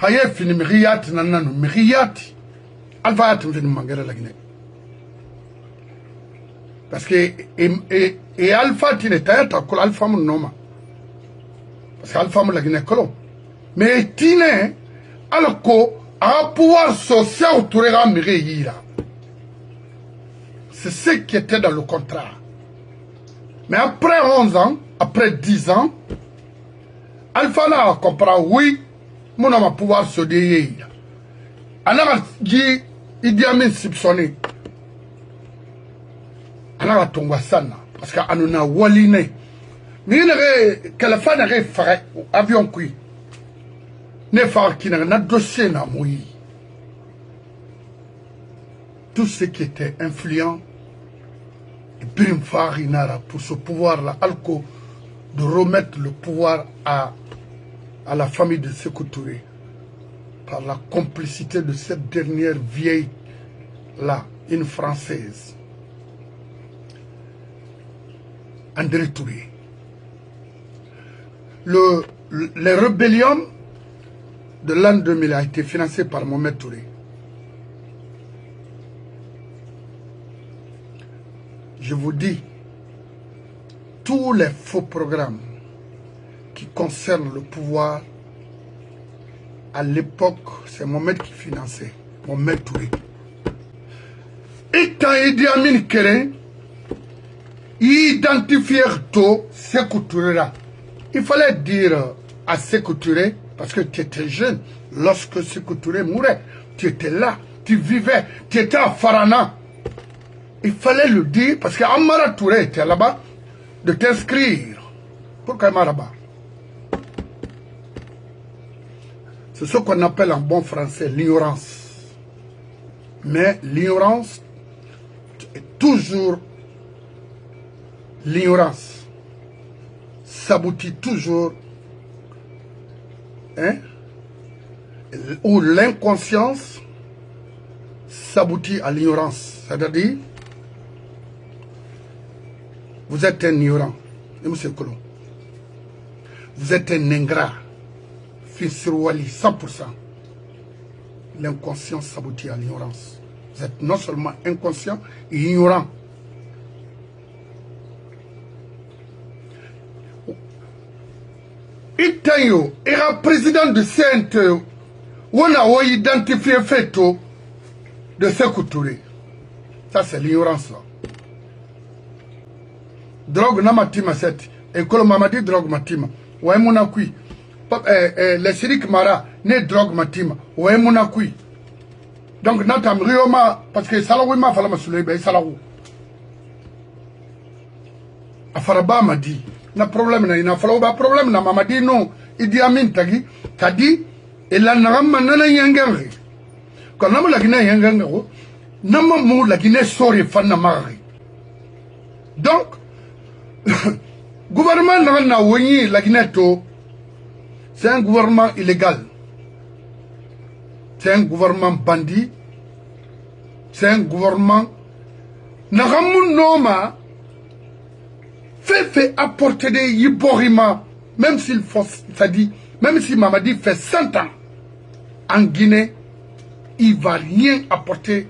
haye fini mriyati nanano mriyati alfa yatim fini mangere la Guinée parce que et alpha tine tayata kul alpha mun noma parce que alpha mun la Guinée kolon mais tine alko a pouvoir social autour de Miri. C'est ce qui était dans le contrat. Mais après 11 ans, après 10 ans, Alpha n'a compris, oui, mon homme a pouvoir se dire. Alors, il dit à mes soupçonnés. Alors, on va ça, parce qu'on a walliné. Mais il y a quelle fois n'a fait avion qui ne fait qui n'a dossier n'a moui. Tout ce qui était influent, Birim Farinara, pour ce pouvoir-là, Alco, de remettre le pouvoir à la famille de Sékou Touré, par la complicité de cette dernière vieille-là, une Française, André Touré. Les rébellions de l'an 2000 a été financé par Mohamed Touré. Je vous dis, tous les faux programmes qui concernent le pouvoir, à l'époque, c'est Mohamed qui finançait, Mohamed Touré. Et quand Idi Amin Kéré, identifier tout Sékou Touré là, il fallait dire à Sékou Touré, parce que tu étais jeune, lorsque Sékou Touré mourait, tu étais là, tu vivais, tu étais à Farana. Il fallait le dire, parce qu'Amara Touré était là-bas, de t'inscrire. Pourquoi Amara là-bas? C'est ce qu'on appelle en bon français l'ignorance. Mais l'ignorance est toujours l'ignorance. S'aboutit toujours, hein? Ou l'inconscience s'aboutit à l'ignorance. C'est-à-dire, vous êtes un ignorant, M. Colomb. Vous êtes un ingrat, fils sur Wali, 100%. L'inconscience s'aboutit à l'ignorance. Vous êtes non seulement inconscient et ignorant. Itayo era président de CNTE, on a identifié fait tout de Sékou Touré. Ça, c'est l'ignorance. Drogue n'a matima cette. Et que m'a dit drogue matima. Ouais, mon acquis. Les Sirik Mara, ne drogue matima. Ouais, mon acquis. Donc, n'attends rioma, parce que Salahou m'a fallu me soulever, Salahou. Afaraba m'a dit, n'a problème, n'a pas problème, n'a m'a dit non. Idi Amin Tagi, t'as dit, et la n'ama nana yangari. Quand on a la Guinée yangangaro, n'a m'a la Guinée sori fanna mari. Donc, gouvernement n'a wani la Guinée, c'est un gouvernement illégal. C'est un gouvernement bandit. C'est un gouvernement. N'agamun noma fait apporter des yiborima, même s'il faut, c'est-à-dire, même si Mamadi fait 100 ans en Guinée, il ne va rien apporter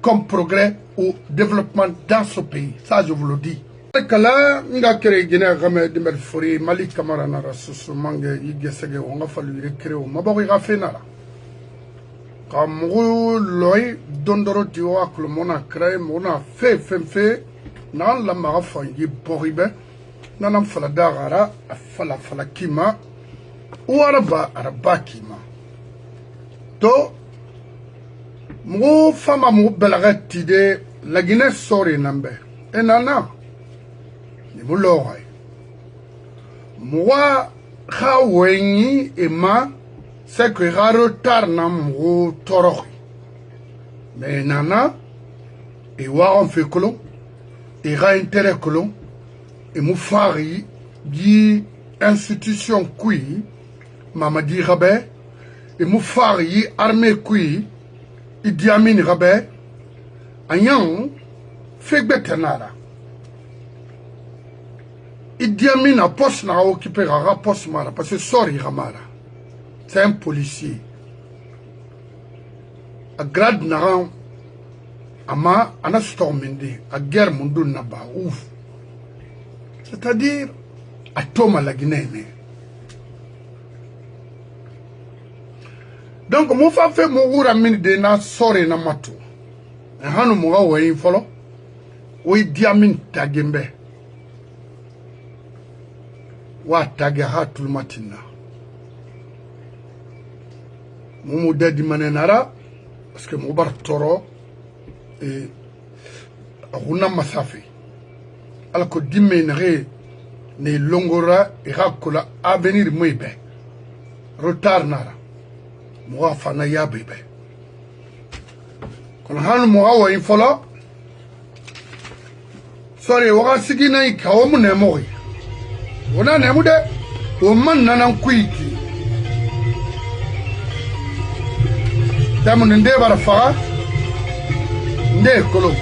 comme progrès au développement dans ce pays. Ça, je vous le dis. Kala nga kere Guinée game dimel fori Mali Camara na rasusu mange yigesege on nga falu recréer o mabako ga fenala kamu loy dondoro tiwa klo mona créer mona fe nan la ma fangi boribe nanam fala dagara fala kima araba kima to mo fama mo belagati de la Guinée sori nambe enana Mouloray. Moi, Haweni et ma, c'est que retard n'a mou torori. Mais nana, et wa on fait colon, et ra intérêt colon, et moufari, dit institution qui, Mamadi Rabé, et moufari, armée qui, Idi Amin Rabé, Ayan, fait betenara. Idi Amin a poste n'a occupé un poste mara parce que sori ramara. c'est un policier. A grade naran ama ana stormende a guerre mundu naba ouf. C'est-à-dire à Thomas la Guinée. Donc mon fa fait mon oura min de na sore na mato. E hanu mo ga wo yin folo. O diamin tagembe. Wa tage hatul matina. Mo dadi manenara parce que mo bar toro et huna masafi. Alors que dimenere ne longora irakola avenir moibe. Retard nara. Mo fana ya bebe. Kon hanu mo wa infolo. Sorry, waka sigina ikawo mu nemo. Wona nemo de o man nanan kuiki. Tamu nde bara fa nde kolo.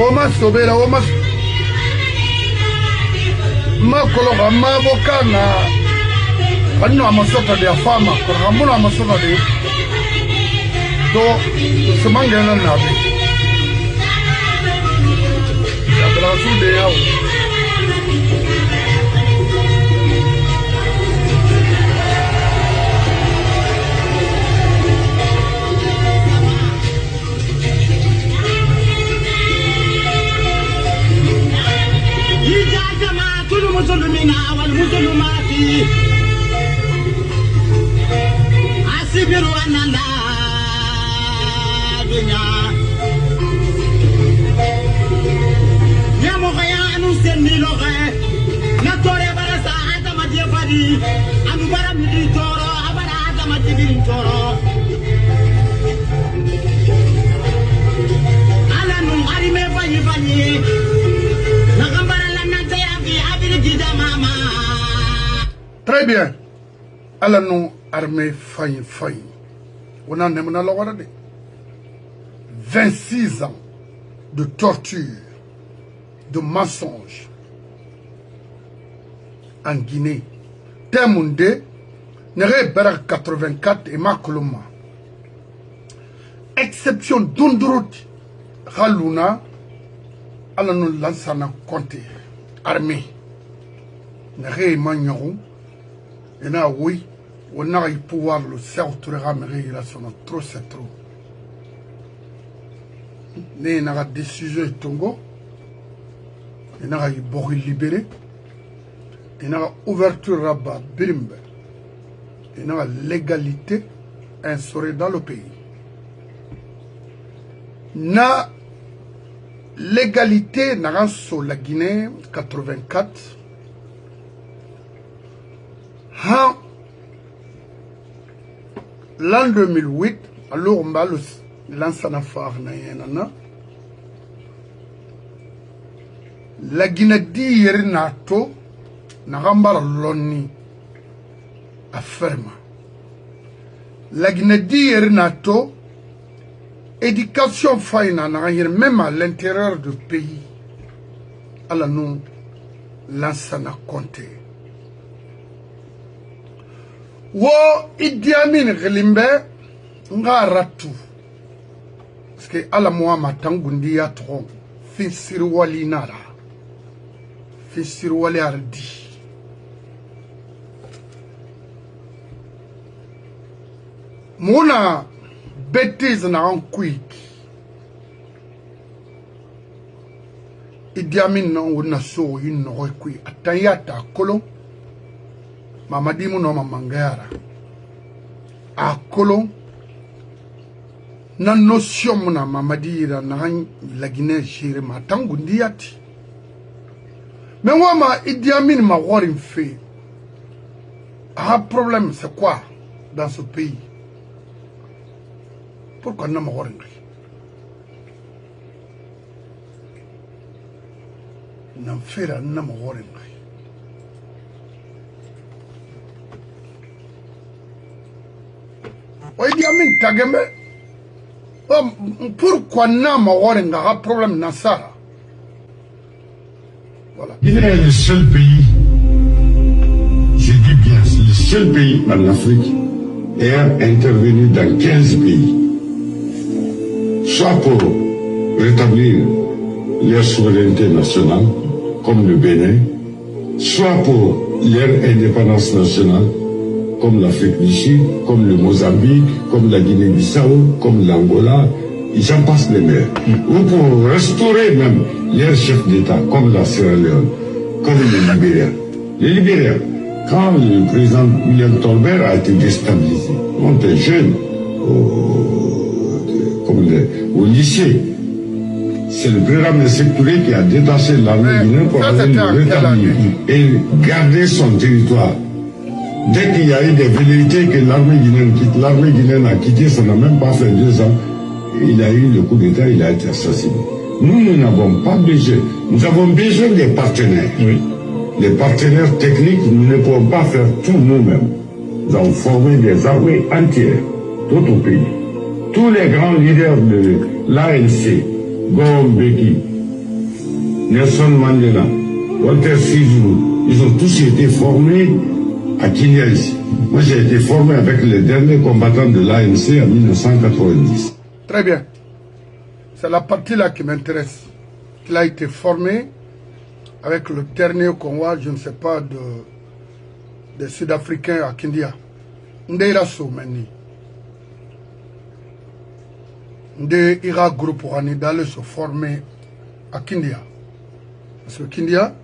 O ma sobera o ma makolo ma bokana anno amasota de afama ko hamuno amasota de to semangana nabe ya brasu de yao المسلمين والمسلمات أصبروا أن لا دنيا يا مغيا نسني لغة نتوري برسا هذا ما جفدي أنا برام دي تورو أبدا هذا ما تجين تورو على نغاري مفاني فاني Très bien. Alors nous, armée faille. On en est dans 26 ans de torture, de mensonges en Guinée. Temunde, Nere Berak 84 et Makoloma. Exception d'Ondrot, Ralouna, alors nous lançons un compte armée. Nere Magnon. Et là, oui, on a eu pouvoir le cercle il a son trop, c'est trop. Il y a une décision de Tongo, il y a eu Boris libéré, il y a ouverture Rabat Birimbe, il y a légalité instaurée dans le pays. Na légalité n'a sur la Guinée 84. L'an 2008, alors on va lancer un phare. La Guinée dit NATO n'a pas l'onni à ferme. La Guinée dit NATO, éducation faïna n'a rien même à l'intérieur du pays. Alors nous lançons un compte. Wo Idi Amin Glimbe nga ratu parce que ala moi matangundi ya tron fin sirwali nara fin sirwali ardi mona bêtise na en quick Idi Amin na wona so yin no kui atayata kolon Mamadi muno mamangara a kolon na notion muna mamadi ira na la Guinée chérie ma tangundi yati mais moi ma Idi Amin ma warin fait un problème c'est quoi dans ce pays pourquoi n'a ma warin n'en faire n'a ma warin Idi Amin tagembe Pourquoi n'a pas de problème dans ça? Voilà. Guinée est le seul pays, je dis bien, le seul pays en Afrique ayant intervenu dans 15 pays, soit pour rétablir leur souveraineté nationale, comme le Bénin, soit pour leur indépendance nationale, comme l'Afrique du Sud, comme le Mozambique, comme la Guinée-Bissau, comme l'Angola, ils en passent les meilleurs. Ou pour restaurer même leurs chefs d'État, comme la Sierra Leone, comme le Libéria. Le Libéria, quand le président William Tolbert a été déstabilisé, on était jeune, au lycée, c'est le président de Sécurité qui a détaché l'armée guinéenne pour aller le rétablir et garder son territoire. Dès qu'il y a eu des velléités que l'armée guinéenne quitte, l'armée guinéenne a quitté, ça n'a même pas fait 2 ans. Il a eu le coup d'État, il a été assassiné. Nous n'avons pas besoin. Nous avons besoin des partenaires. Oui. Les partenaires techniques, nous ne pouvons pas faire tout nous-mêmes. Nous avons formé des armées entières, tout au pays. Tous les grands leaders de l'ANC, Gombe, Nelson Mandela, Walter Sisulu, ils ont tous été formés à Kinyasi. Moi, j'ai été formé avec les derniers combattants de l'ANC en 1990. Très bien. C'est la partie-là qui m'intéresse. Il a été formé avec le dernier convoi, je ne sais pas, des Sud-Africains à Kindia. Ndeira Soumeni. Nde ira groupe Rani d'aller se former à Kindia. Parce que Kindia,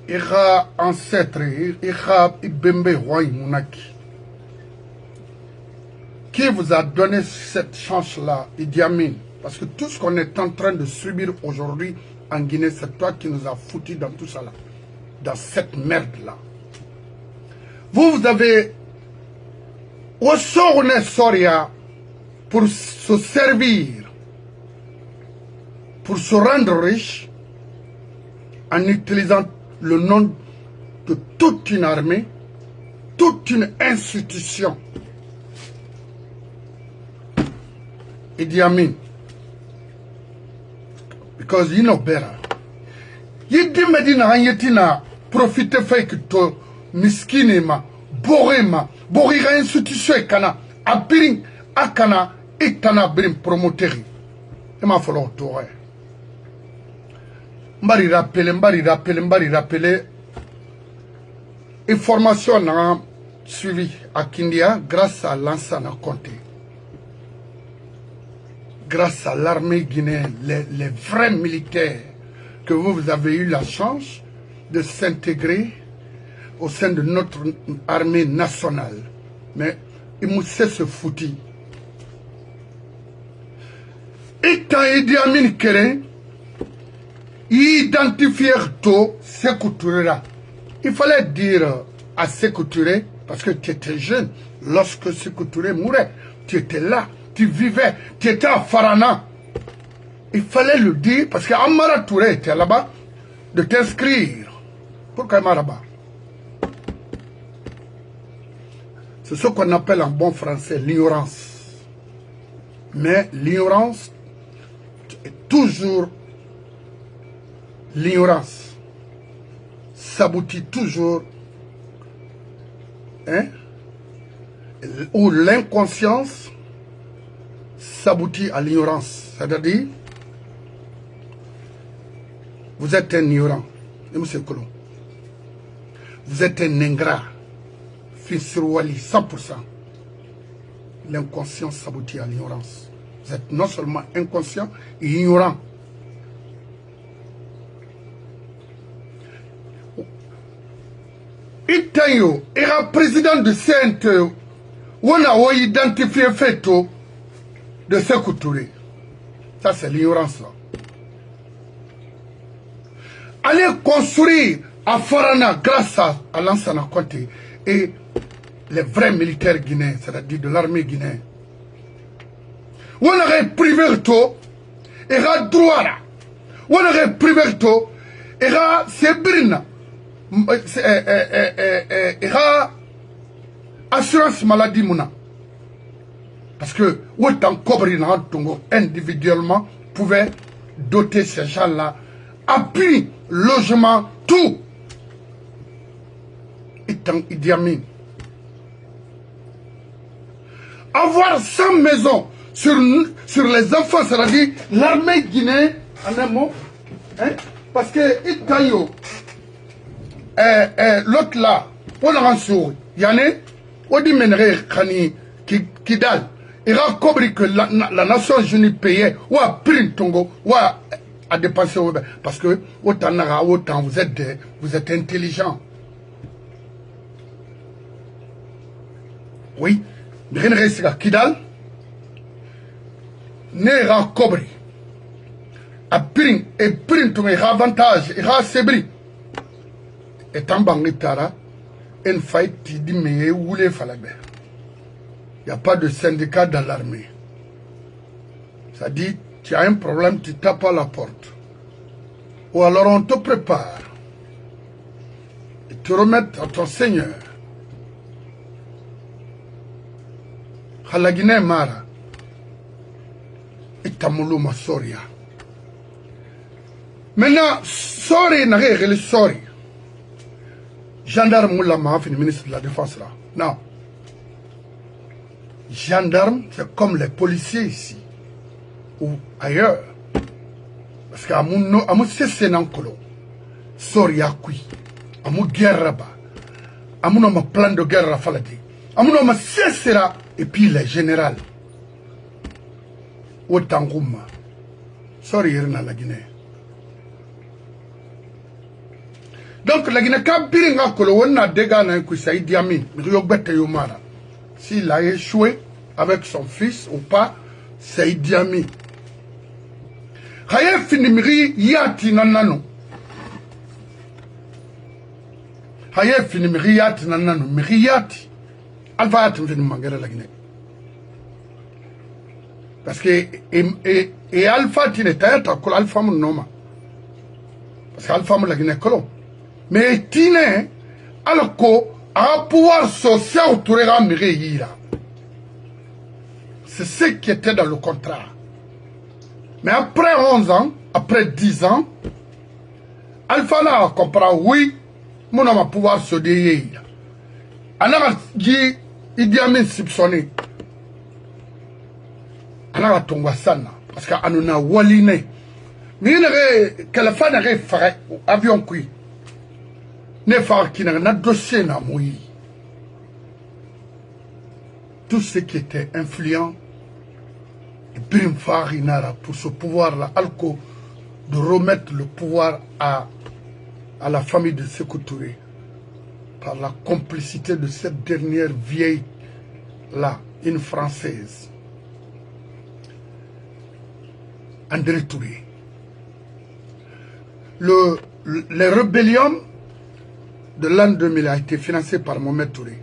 ira ancêtre, ira Ibembe Roi Mounaki. Qui vous a donné cette chance-là, Idi Amin? Parce que tout ce qu'on est en train de subir aujourd'hui en Guinée, c'est toi qui nous as foutu dans tout ça là. Dans cette merde-là. Vous avez... Au sort Soria pour se servir, pour se rendre riche, en utilisant le nom de toute une armée, toute une institution. Idi Amin. Because you know better. Yidi medina hanyetina profite fake to miskinema, borema, borira institution kana, abirin akana itana birin promoteri. Ema folo tore. Mbari rappelé. Information n'a suivi à Kindia grâce à Lansana Conté. Grâce à l'armée guinéenne, les vrais militaires que vous avez eu la chance de s'intégrer au sein de notre armée nationale. Mais il m'a se foutu. Et quand Idi Amin Kéré, identifier tout Sékou Touré là. Il fallait dire à Sékou Touré, parce que tu étais jeune, lorsque Sékou Touré mourait, tu étais là. Tu vivais, tu étais à Farana. Il fallait le dire, parce qu'Amara Touré était là-bas, de t'inscrire. Pourquoi là-bas? C'est ce qu'on appelle en bon français l'ignorance. Mais l'ignorance est toujours l'ignorance. S'aboutit toujours, hein? Ou l'inconscience s'aboutit à l'ignorance. C'est-à-dire, vous êtes un ignorant. M. Colomb. Vous êtes un ingrat. Fils sur Wali, 100%. L'inconscience s'aboutit à l'ignorance. Vous êtes non seulement inconscient et ignorant. Itayo era président de CNTE. On a identifié fait tout de Sékou Touré. Ça, c'est l'ignorance. Allez construire à Farana grâce à Lansana Conté et les vrais militaires guinéens, c'est-à-dire de l'armée guinéenne. On aurait privé tout, et ra droit là. On aurait privé tout, et ra sébrina, et ra assurance maladie mouna. Parce que autant Kobri Tongo individuellement pouvait doter ces gens-là, appui, logement, tout. Étant Idi Amin. Avoir 100 maisons sur les enfants, c'est-à-dire l'armée guinéenne, en un mot, hein, parce que Itayo, l'autre là, on a un sourd, Yanné, on dit Menere Kani Kidal, il a compris que la Nation Unie payait, ou à print Tongo, ou à dépenser, parce que autant vous êtes intelligent. Oui, rien ne reste à Kidal, Nera Kobri, à print, et print, il a avantage, il a sebri. Et en Bangitara, une faille qui dit mais où les falabé. Il n'y a pas de syndicat dans l'armée. Ça dit, tu as un problème, tu tapes à la porte. Ou alors on te prépare. Et te remettre à ton Seigneur. Halagine Mara. Et Tamoulou Masoria. Maintenant, sorry, n'a rien, sorry. Gendarme Moula Mahaf, ministre de la Défense là. Non. Gendarme, c'est comme les policiers ici. Ou ailleurs. Parce qu'à mon cessé nankolo. Sori yakui. À mon guerre là-bas. À mon plan de guerre à Faladi. À mon cessé là. Et puis les généraux. Otangouma. Sori yerna la Guinée. Donc la Guinée, quand Biringa Kolo, on a des gars qui sont Idi Amin, s'il a échoué avec son fils ou pas, c'est Idi Amin. Haye finimiri yati nanano. Haye finimiri yati nanano, miri yati. Alpha yati finimiri mangere la Guinée. Parce que, et Alpha tine tayata kolo Alpha mon noma. Parce que Alpha mon la Guinée kolo. Mais Tine, alors qu'un pouvoir social autour de la mairie, c'est ce qui était dans le contrat. Mais après 11 ans, après 10 ans, Alpha n'a compris, oui, mon homme a pouvoir se délier. Alors, il dit à mes soupçonnés. Alors, ton wassana, parce qu'on a walliné. Mais il y a quelle femme n'a fait avion qui. Ne faire qui n'a dossier n'a mouillé. Tout ce qui était influent, Birim Farinara pour ce pouvoir-là, Alco, de remettre le pouvoir à la famille de Sékou Touré par la complicité de cette dernière vieille-là, une Française, André Touré. Les rébellions de l'an 2000 a été financé par Mohamed Touré.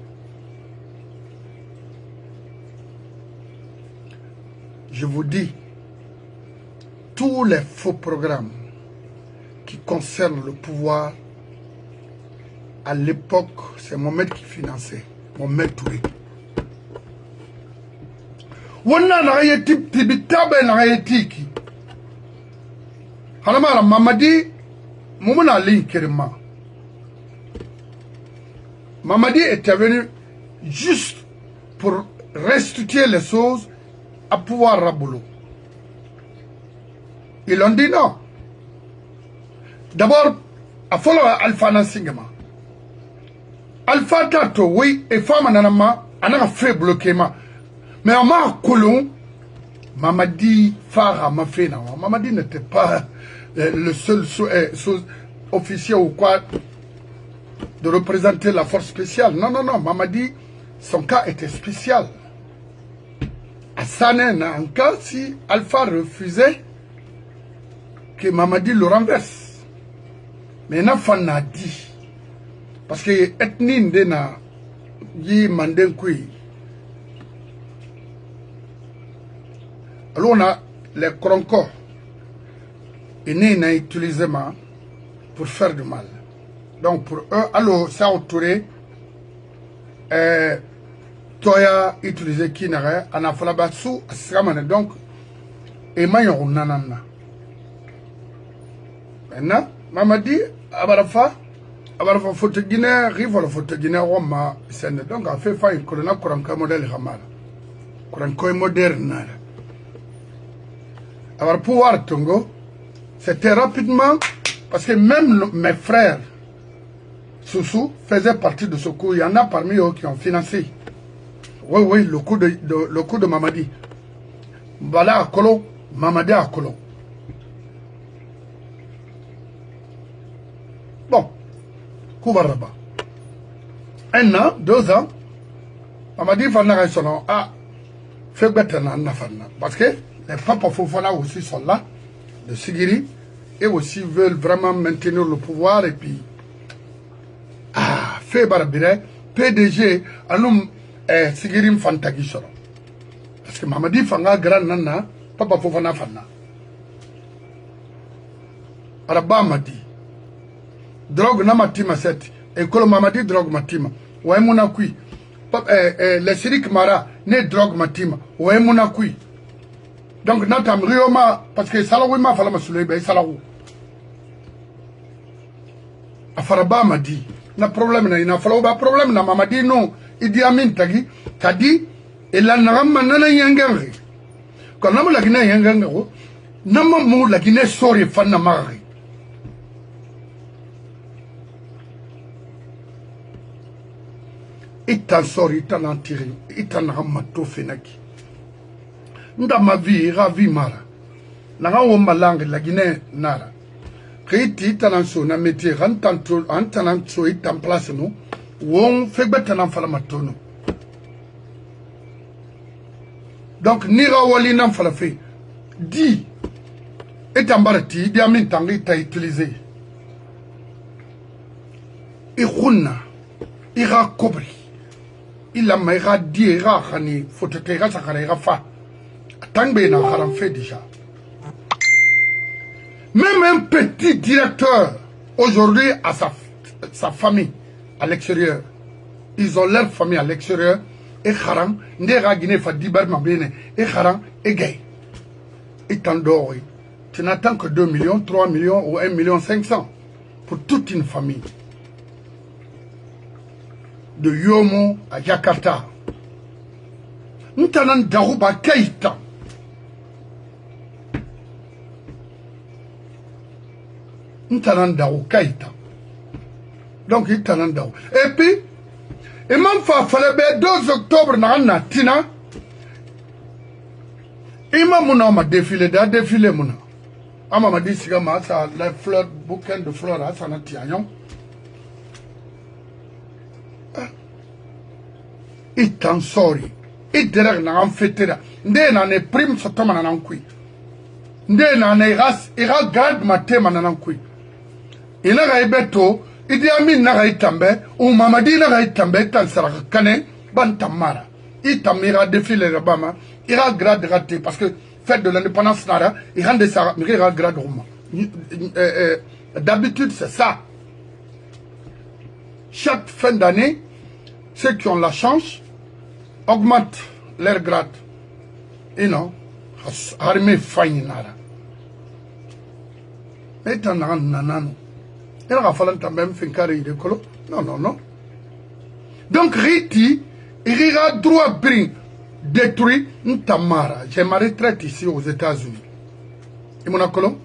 Je vous dis, tous les faux programmes qui concernent le pouvoir, à l'époque, c'est Mohamed qui finançait, Mohamed Touré. Wana na yeti tibitabe na yeti ki. Halama Mamadi, Moumona Ali Kerima. Mamadi était venu juste pour restituer les choses à pouvoir Raboulou. Ils ont dit non. D'abord, à follow Alpha Nansingama. Alpha Tato, oui, et femme nanama, on a fait bloquement. Mais à ma colon, Mamadi Farah m'a fait non. Mamadi n'était pas le seul officier ou quoi de représenter la force spéciale. Non, non, non. Mamadi, son cas était spécial. À Sanen, en cas si Alpha refusait que Mamadi le renverse. Mais Nafan a dit, parce que ethnie ndena yi mandenkui. Alors on a les croncos. Et nous a utilisé pour faire du mal. Donc pour eux, alors ça autouré, Toya utilisé qui n'a en a fallu sous Sramane donc et maillon nanana. Maintenant, Mamadi, Abarafa faut Guinée, rival faut Guinée, Roma, c'est donc a fait faire une colonna Koranka modèle Ramal. Koranko moderne. Alors pouvoir Tongo, c'était rapidement, parce que même mes frères, Soussou, faisaient partie de ce coup. Il y en a parmi eux qui ont financé. Oui, le coup de Mamadi. Voilà à Kolo, Mamadi à Kolo. Bon, Koubaraba. 1 an, 2 ans, Mamadi Fana son nom. Ah, fait Betana Nafana. Parce que les papas Fofana aussi sont là, de Sigiri, et aussi veulent vraiment maintenir le pouvoir. Et puis, fait Barabire, PDG, Anoum. Sigirim Fantagi soro. Parce que Mamadi Fanga grand nana, papa Fofana Fana. Araba Madi. Drogue na matima set. Ekolo Mamadi drogue matima. Oué mouna kui. Les Sirik Mara, ne drogue matima. Oué mouna kui. Donc natam rioma, parce que Salawi ma fala masulebe, Salawu. Afaraba Madi. Na problème na ina fala ba problème na Mamadi non. Idi Amin tagi kadi elanagama nana yangangi quand namu lagina yangango nama mu lagina sori fanna mari itan sori itan antiri itan nagama to fenaki nda ma vie ravi mara nanga wo malangi lagina nara kiti itan so na métier antan so itan place no Wong fait bêtement faire la tono. Donc, Nira Wali n'en fait la fait. Dit, et Tambarati, Diamin Tangi t'a utilisé. Iruna, Ira Kobri, il a maïra dit, Ira Hani, faut te tirer sa carrière fa. Tangbe n'a pas fait déjà. Même un petit directeur, aujourd'hui, à sa famille, à l'extérieur. Ils ont leur famille à l'extérieur. Et Kharan, Ndera Guinée Fadibar Mabene, et Kharan, et gay. Et Tandori. Tu n'attends que 2 millions, 3 millions ou 1 million 500 pour toute une famille. De Yomo à Jakarta. N'tanan Darouba Keïta. N'tanan Darou Keïta. Donc, il t'en a. Et puis, il m'a fait 2 octobre, Tina. Il m'a défilé, mon. Il m'a dit, c'est comme ça, les fleurs, bouquin de fleurs, ça n'a pas. Il t'en sort. Il dirait qu'il a fait. Il a fait prime sur ton manankoui. Il a fait grade maté manankoui. Il a fait Idi Amin naga itambe, ou Mamadi naga itambe, tan saraka kane, ban tamara. Itamira défilé Rabama, ira grade raté, parce que fête de l'indépendance nara, il rend des saraka, ira grade roumain. D'habitude, c'est ça. Chaque fin d'année, ceux qui ont la chance augmentent leur grade. Et non, armée faille nara. Mais t'en as nanano. Il a fallu même faire carré de colo. Non. Donc, Riti, il ira droit bring, détruit Ntamara. J'ai ma retraite ici aux États-Unis. Et mon accolon?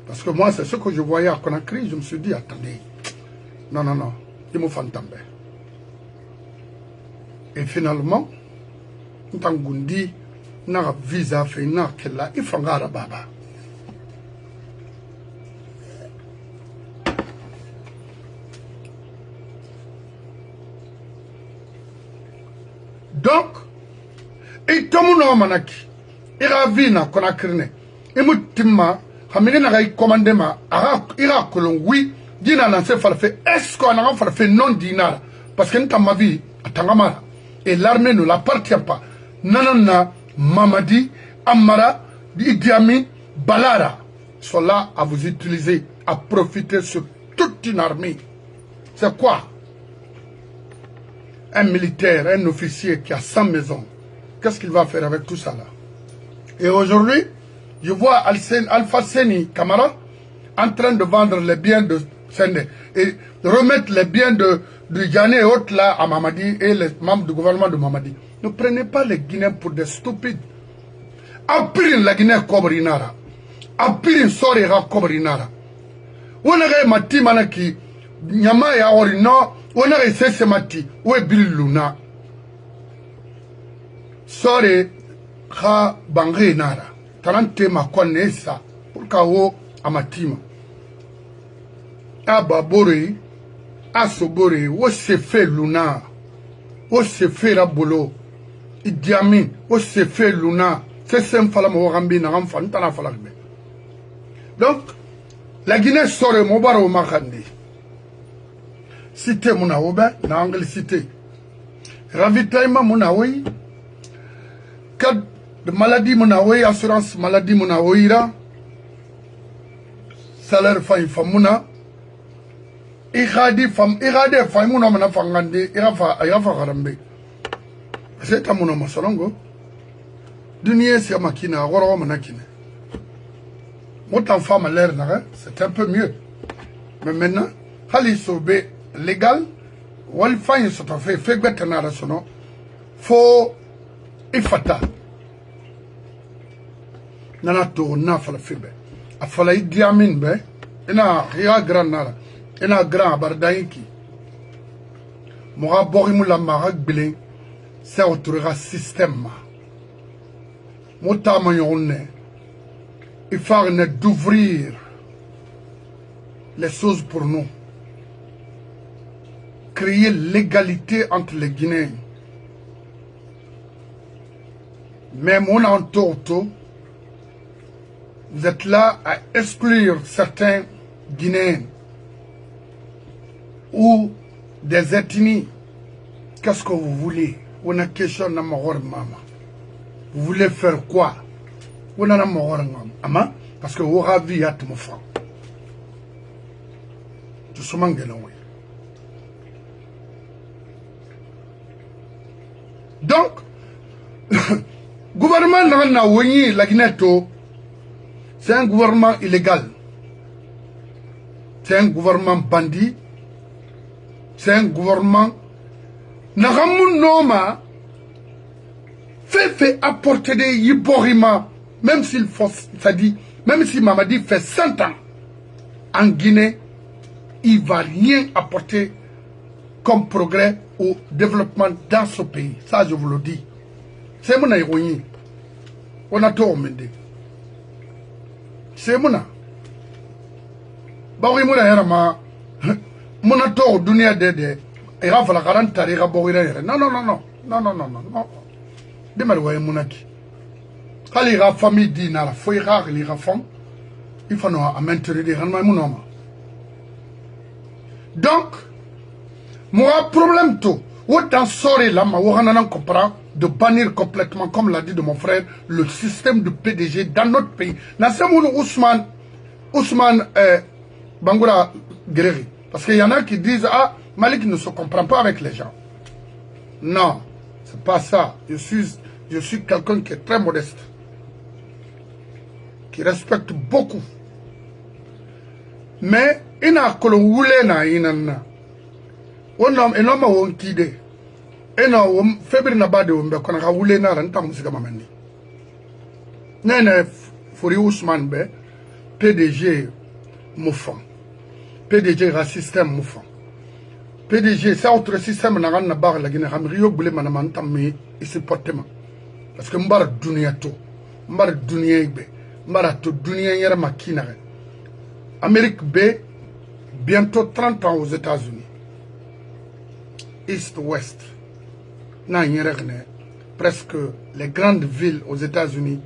Parce que moi, c'est ce que je voyais à Conakry. Je me suis dit, attendez. Non. Il me fait tomber. Et finalement, Ntangundi, n'a visa fait, n'a qu'elle a, il faut nga baba. Donc, il tombe au manaki. Il a vu na Conakry. Il m'a dit, Hamilena a commandé ma, il a colon, oui, dina lancé fait, est-ce qu'on a fait non dinar? Parce que nous ma vie, à Tangamara, et l'armée ne l'appartient pas. Nanana, Mamadi, Amara, Idi Amin, Balara sont là à vous utiliser, à profiter sur toute une armée. C'est quoi? un militaire, un officier qui a 100 maisons, qu'est-ce qu'il va faire avec tout ça là? Et aujourd'hui, je vois Alpha Seni Kamara en train de vendre les biens de Sende et remettre les biens de Djane et autres là à Mamadi et les membres du gouvernement de Mamadi. Ne prenez pas les Guinéens pour des stupides. Apirin la Guinée Kobrinara. Apirin Sorera Kobrinara. On a mati manaki, Nyama ya orino, on a sese mati, ou est Luna. Sore ha bangre nara. Tarante ma konesa, pour kawo amatima. Ababore, asobore, wo se fait Luna, wo se fait Rabolo, Idiamin, wo se fait Luna, c'est simple mo rambi na ramfa, n'tana falakbe. Donc, la Guinée sort Mobara au Makandi. Cité Mounaoube, na angle cité. Ravitaillement Mounaoui, cadre de maladie Mounaoui, assurance maladie Mounaouira, salaire faim Famouna, Iradi Faimouna Manafangandi, Irafa Garambe. C'est à Mouna Solongo. Dunia c'est Makina, Roro Manakine. Autant femme à l'air, c'est un peu mieux. Mais maintenant, Hali Sobe légal, Walfine se fait betanara sono, faut ifata. Nana to na fala fibe. A fala idiamin be, ina grand nara, ina grand bardaiki. Mora borimula marak bile, c'est autre système. Mota mayonne. Il faut d'ouvrir les choses pour nous. Créer l'égalité entre les Guinéens. Même on en torto, vous êtes là à exclure certains Guinéens ou des ethnies. Qu'est-ce que vous voulez? On a question de mort, maman. Vous voulez faire quoi? On a mort, maman. Parce que vous avez vu à tout mon frère. Tout ce monde est là. Donc, gouvernement n'a wani la Guinée, c'est un gouvernement illégal. C'est un gouvernement bandit. C'est un gouvernement Nagamun Noma fait apporter des Yiborima, même s'il faut, ça dit, même si Mamadi fait 100 ans en Guinée, il ne va rien apporter comme progrès au développement dans ce pays. Ça, je vous le dis. C'est mon ironie. On a tout emmené. C'est mon. Bawi mon aérama. Mon a tout dunia de. Et Rafa la garante à l'Iraboire. Non, non, non, non. Non, non, non, non. Demarwa monaki. Quand les famille dit na la foi rare les rafons, il faut nous maintenir des rendements mon. Donc, moi problème tout. Autant sortir là, ma ouana comprend de bannir complètement, comme l'a dit de mon frère, le système de PDG dans notre pays. Dans ce monde Ousmane Bangoura Guerreri. Parce qu'il y en a qui disent ah Malik ne se comprend pas avec les gens. Non, c'est pas ça. Je suis quelqu'un qui est très modeste, qui respecte beaucoup. Mais il a que le on a énormément de idées. Et non, février n'a pas de on a roulé na renta musique mamani. Nene Fori Ousmane be PDG moufant. PDG système moufant. PDG c'est autre système na ran na bar la Guinée ram Rio boulé manam tammi ici portement. Parce que mbar dunia to. Mbar dunia be. Mbar to dunia yera makina. Amérique B bientôt 30 ans aux États-Unis. East-Ouest. Presque les grandes villes aux États-Unis,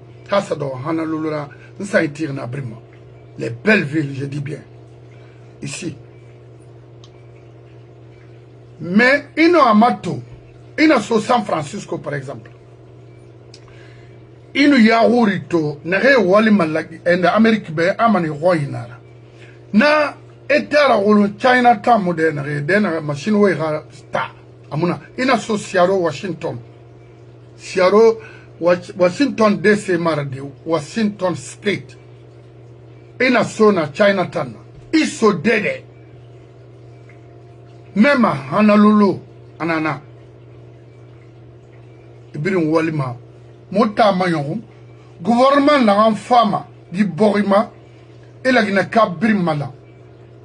les belles villes, je dis bien, ici. Mais il y a Amato, il y a San Francisco par exemple. Il y a Urito, il y a Walimalaki, et l'Amérique, il y a Royinara. Na etara wolo China ta moderne den machine we ha sta amuna ina so Seattle Washington Seattle Washington DC maradi Washington State ina so na Chinatown iso dede mema Honolulu anana ibirin walima mota mayon gouvernement la fama di borima ela gina kabir mala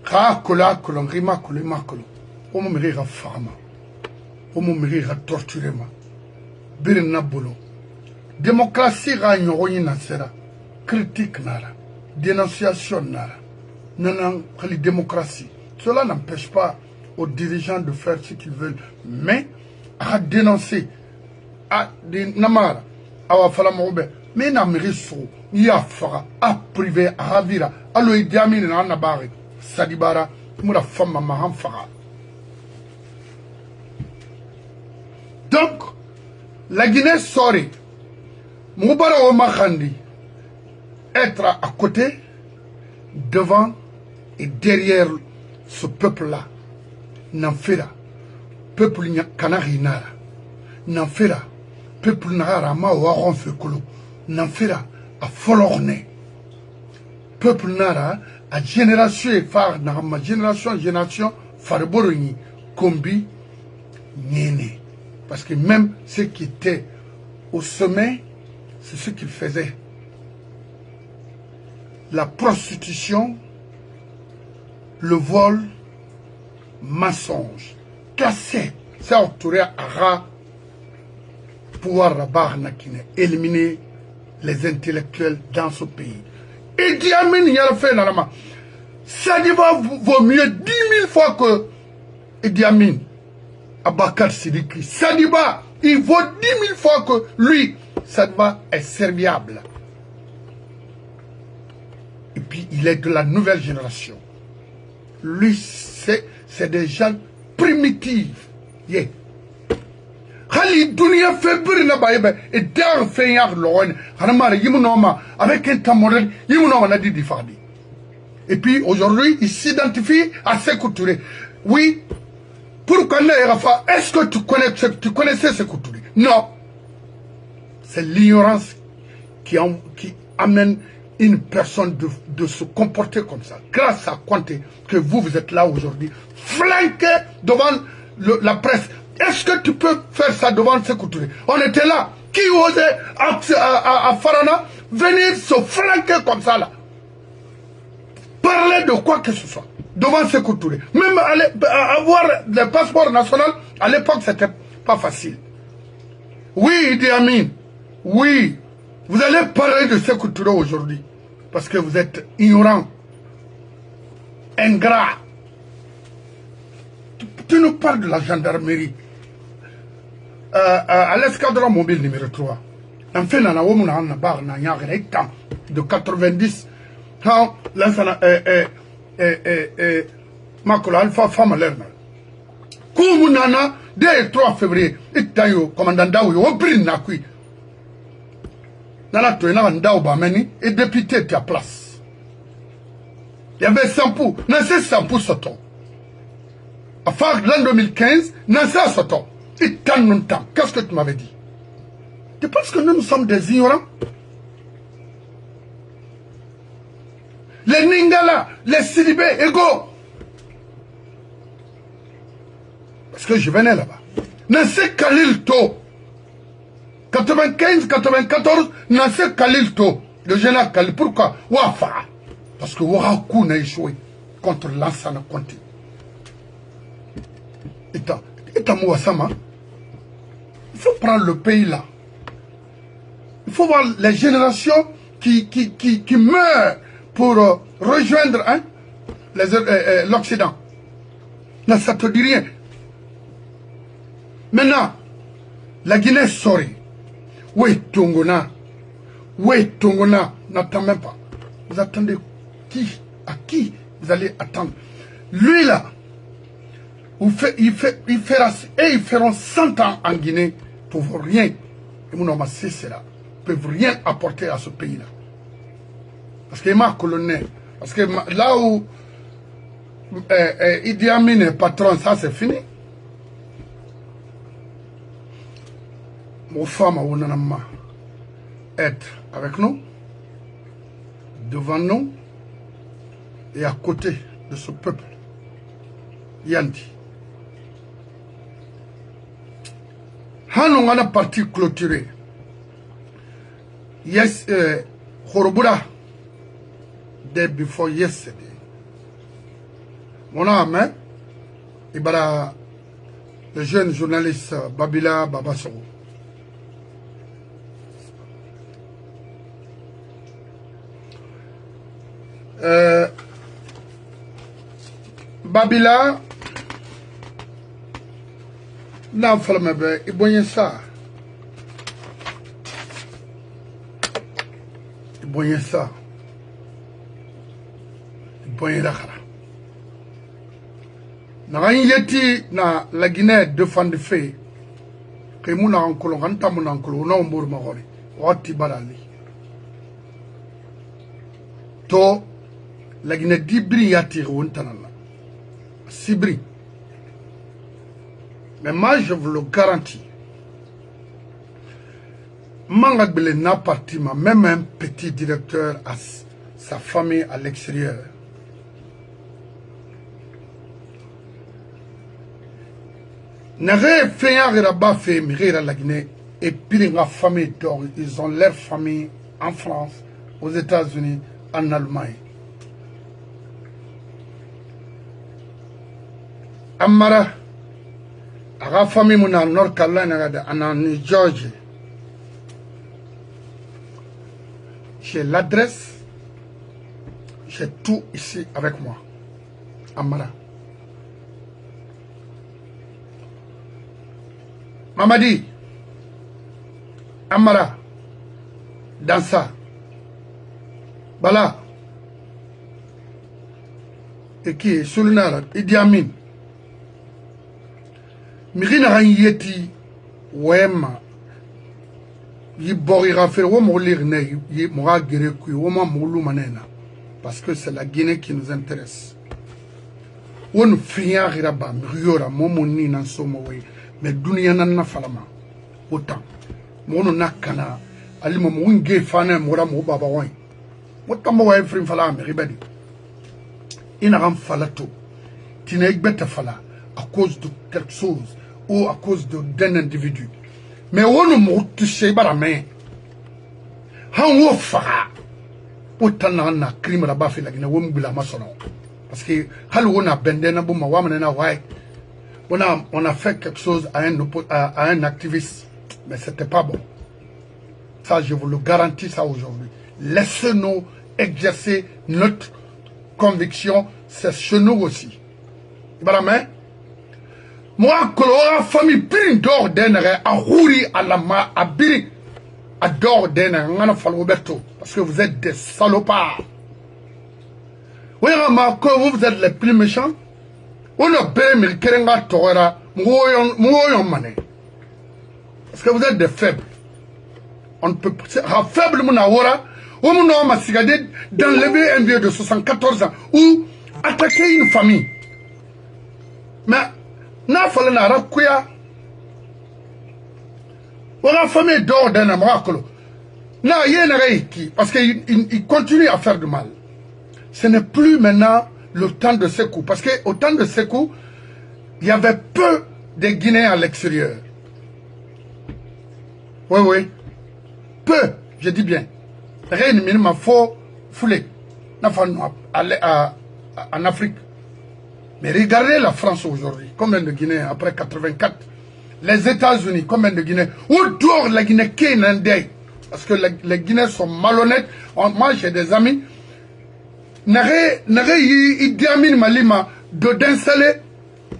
kha kola kolon rima kolima kolon o mo miri ga fama o mo miri ga torturema birin na bolo démocratie ga nyoyi na sera critique nara dénonciation nara non khali démocratie cela n'empêche pas aux dirigeants de faire ce qu'ils veulent mais à dénoncer à des namara awa fala mobe mais na miri so ya fara a privé a ravira alo Idi Amin na nabare sadibara mura fama maham fara. Donc la Guinée saurait Moubara Omar Khandi être à côté, devant et derrière ce peuple-là. N'enfera, peuple Kanarinara, n'enfera, peuple Nara ma waron fekolo, n'enfera à Folorne, peuple Nara à génération et phare, ma génération, Farboroni, Kombi, Néné. Parce que même ceux qui étaient au sommet, c'est ce qu'ils faisaient. La prostitution, le vol, mensonge, cassé, ça autouré à pouvoir rabat nakine, éliminer les intellectuels dans ce pays. Et Idi Amin y a fait normalement. Sadiba vaut mieux 10 000 fois que Idi Amin. Abakar Sidiki. Sadiba, il vaut 10 000 fois que lui. Sadiba est serviable. Et puis il est de la nouvelle génération. Lui, c'est des gens primitifs. Yeah. Avec un temps modèle, et puis aujourd'hui, il s'identifie à Sékou Touré. Oui, pour connaître Rafa, est-ce que tu connaissais Sékou Touré? Non. C'est l'ignorance qui amène une personne de se comporter comme ça. Grâce à Conté, que vous êtes là aujourd'hui, flanqué devant la presse. Est-ce que tu peux faire ça devant Sékou Touré? On était là. Qui osait à Farana venir se flanquer comme ça là? Parler de quoi que ce soit devant Sékou Touré. Même avoir le passeport national, à l'époque, c'était pas facile. Oui, Idi Amin, oui, vous allez parler de Sékou Touré aujourd'hui, parce que vous êtes ignorant, ingrat. Tu nous parles de la gendarmerie. À l'escadron mobile numéro 3, en fait, de 90, quand l'insana Makola Alpha Fama Lerna. Koumounana, dès le 3 février, Itayo, commandant Daouyo, au Brin Nakui. Nana Toyna Ndao Bameni, et député était à place. Il y avait Sampou, Nassé Sampou Soto. À fin de l'an 2015, Nassé Soto. Et tant longtemps, qu'est-ce que tu m'avais dit? Tu penses que nous sommes des ignorants? Les Ningala, les Sidibé, égaux. Parce que je venais là-bas. Nassé Khalil To. 95, 94, Nassé Khalil To. Le général Khalil. Pourquoi? Wafa. Parce que Warakou n'a échoué contre Lansana Conté. Et Mouassama. Il faut prendre le pays là. Il faut voir les générations qui meurent pour rejoindre l'Occident. Non, ça te dit rien. Maintenant, la Guinée saurait. Oui, Tongona. Oui, Tongona. N'attends même pas. Vous attendez qui? À qui vous allez attendre? Lui là, ils feront 100 ans en Guinée pour rien. Et mon homme, c'est cela. Ils ne peuvent rien apporter à ce pays-là. Parce qu'il m'a colonel. Parce que là où Idi Amin est patron, ça c'est fini. Mon femme a être avec nous, devant nous et à côté de ce peuple. Yandi. Hanon a partie clôturée. Yes, Horobura, day before yesterday. Mon âme, le jeune journaliste Babila Babassoro. Babila, n'a pas le il boit ça. Il boit ça. Il boit la cara. Na yeti na la Guinée défend fait que muna ankolo ganta muna ankolo na mbur magori wati barali to la Guinée dibri yati wontanala sibri. Mais moi je vous le garantis, Mangagbele n'a parti même un petit directeur à sa famille à l'extérieur. N'avez fait un rabat fait mourir à la Guinée et puis la famille d'or, ils ont leur famille en France, aux États-Unis, en Allemagne. Amara, la famille en North Carolina, en New Jersey. J'ai l'adresse, j'ai tout ici avec moi. Amara. Mamadi, Amara, Dansa, Bala, et qui est Soulunara, Idi Amin. Mirina Yeti, Wema, Yiborira fait, Womolirne, Yimora Gereku, Woma Moulou Manena, parce que c'est la Guinée qui nous intéresse. On fait un rabat, Riora, Momoni, Nansomowe. Mais dunia na falama autant mono nakana alima munge fana mora mo baba wai motamo way frim fala me ribadi ina ram falato tina beta fala à cause de quelque chose ou à cause d'un individu mais wono mo touché barame han wo fa autant na crime la ba fe la gina wo mbula masono parce que hal wona bendena bu ma wamana na wai. On a fait quelque chose à un activiste, mais ce n'était pas bon. Ça, je vous le garantis ça aujourd'hui. Laissez-nous exercer notre conviction, c'est chez nous aussi. Moi, que la famille pire d'or d'énère, à Rouri, à Lama, à Biri, à d'or d'énère, Roberto, parce que vous êtes des salopards. Oui, vous êtes les plus méchants. On a bien kerenga torera mouyon mané. Parce que vous êtes des faibles. On ne peut pas. Faible mounawara, ou mounon m'a sigade d'enlever un vieux de 74 ans ou attaquer une famille. Mais, n'a fallu n'a rakuya. On a famille d'or d'un amorakolo. N'a yé n'a qui, parce qu'il continue à faire du mal. Ce n'est plus maintenant le temps de Sékou. Parce qu'au temps de Sékou, il y avait peu de Guinéens à l'extérieur. Oui, oui. Peu, je dis bien. Rien ne m'a faut fouler. En Afrique. Mais regardez la France aujourd'hui. Combien de Guinéens après 84? Les États-Unis, combien de Guinéens? Où dehors la Guinée qui est un deuil? Parce que les Guinéens sont malhonnêtes. Moi, j'ai des amis. Idi Amin Malima d'installer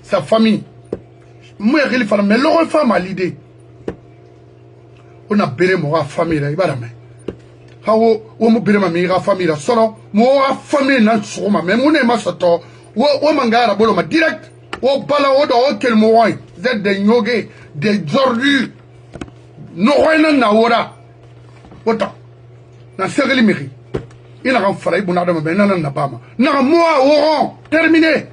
sa famille. Moi, mais l'autre femme a l'idée. On a béni mon famille là, il va la main. How on béni ma famille là, solo, moi famille n'a pas mais mon aimant s'attend. Ou mangara bolo ma direct. Ou bala ou dans quel mois. Vous êtes des nyogés, des ordures. No rien n'a ora. Autant. N'a serré les mairies. Il a renfré, il n'a pas de terminé.